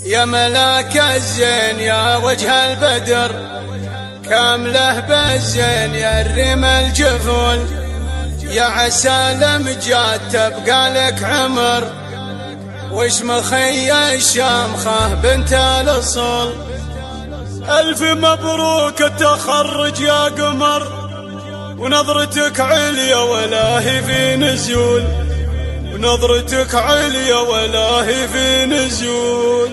يا ملاك الزين يا وجه البدر، كامله بالزين يا الرمى الجفول، يا عسى لمجاد تبقى لك عمر، وش مخي الشامخة بنت الأصول. ألف مبروك التخرج يا قمر، ونظرتك عليا ولا هي في نزول، ونظرتك عليا ولا هي في نزول.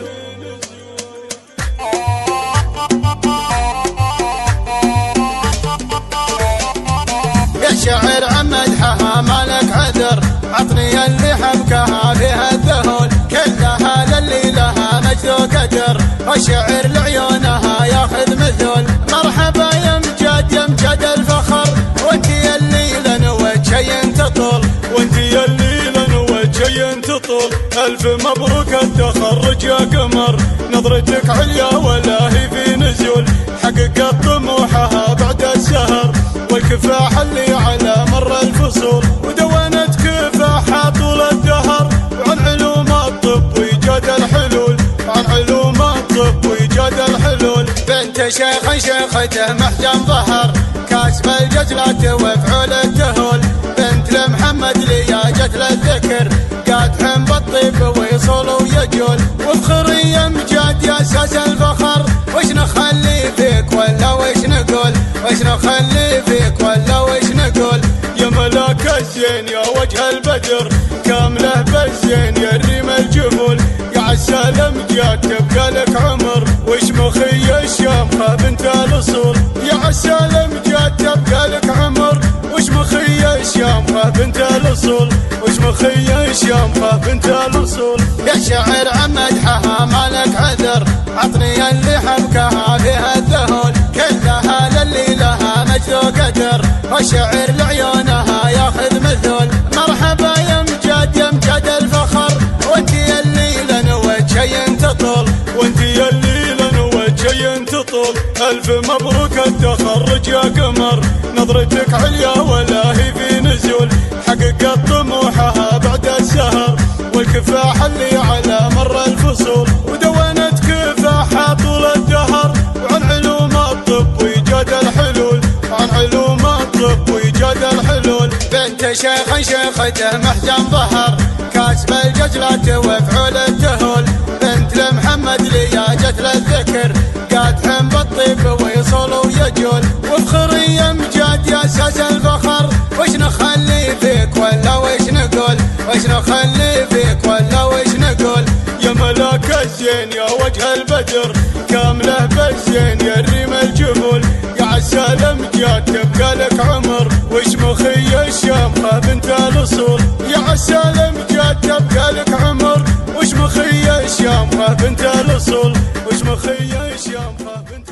يا شعر عمدحها مالك عذر، عطني اللي حبكها فيها الذهول، كلها للي لها مجد وقدر، وشعر لعيونها ياخذ مثل. مرحبا يا مجاد يا مجاد الفخر، وانتي اللي لنا وجهي تطول، وانتي اللي لنا وجهي تطول. ألف مبروك التخرج يا قمر، نظرتك عليا ولا هي في نزول، حققت طموحها بعد السهر، والكفاح اللي على مر الفصول، ودونت كفاحها طول الدهر، وعن علوم الطب وإيجاد الحلول، وعن علوم الطب وإيجاد الحلول. بنت شيخ شيخته محجن ظهر، كاسب الجزلة وفعول التهول، بنت لمحمد لياجت للذكر، قادحن بالطيب ويصول ويجول، وفخري يا مجاد يا اساس الفخر، وش نخلي فيك ولا وش نقول، وش نخلي فيك ولا وش نقول. يا ملاك الزين يا وجه البدر، كامله بالزين يا الرمى الجفول، يا عسى لمجاد تبقى لك عمر، وش مخي الشامخة بنت الأصول. يا عسى لمجاد تبقى لك عمر، وش مخي الشامخة بنت الأصول، وش مخي الشامخة بنت الأصول. يا شعر عمدحها مالك عذر، عطني اللي حبكها فيها الذهول، كلها للي لها مجد وقدر، وشعر لعيونها ياخذ مثل. مرحبا يا مجاد يا مجاد الفخر، وانتي اللي لنا وجهي تطول، وانتي اللي لنا وجهي تطول. ألف مبروك التخرج يا قمر، نظرتك عليا ولا هي في نزول، حققت طموحها بعد السهر، والكفاح اللي على مر الفصول، ودونت كفاحها طول الدهر، وعن علوم الطب وإيجاد الحلول، وعن علوم الطب وإيجاد الحلول. بنت شيخ شيخته محجن ظهر، كاسب الجزلة وفعول التهول، بنت لمحمد لياجت للذكر، قادحن بالطيب ويصول ويجول، وفخري يا مجاد يا اساس الفخر، وش نخلي فيك ولا وش نقول، وش نخلي فيك ولا وش نقول. يا ملاك الزين يا وجه البدر، كامله بالزين يا الرمى الجفول، يا عسى لمجاد تبقى لك عمر، وش مخي الشامخة بنت الأصول. يا عسى لمجاد تبقى لك عمر، وش مخي الشامخة بنت الأصول، وش مخي الشامخة بنت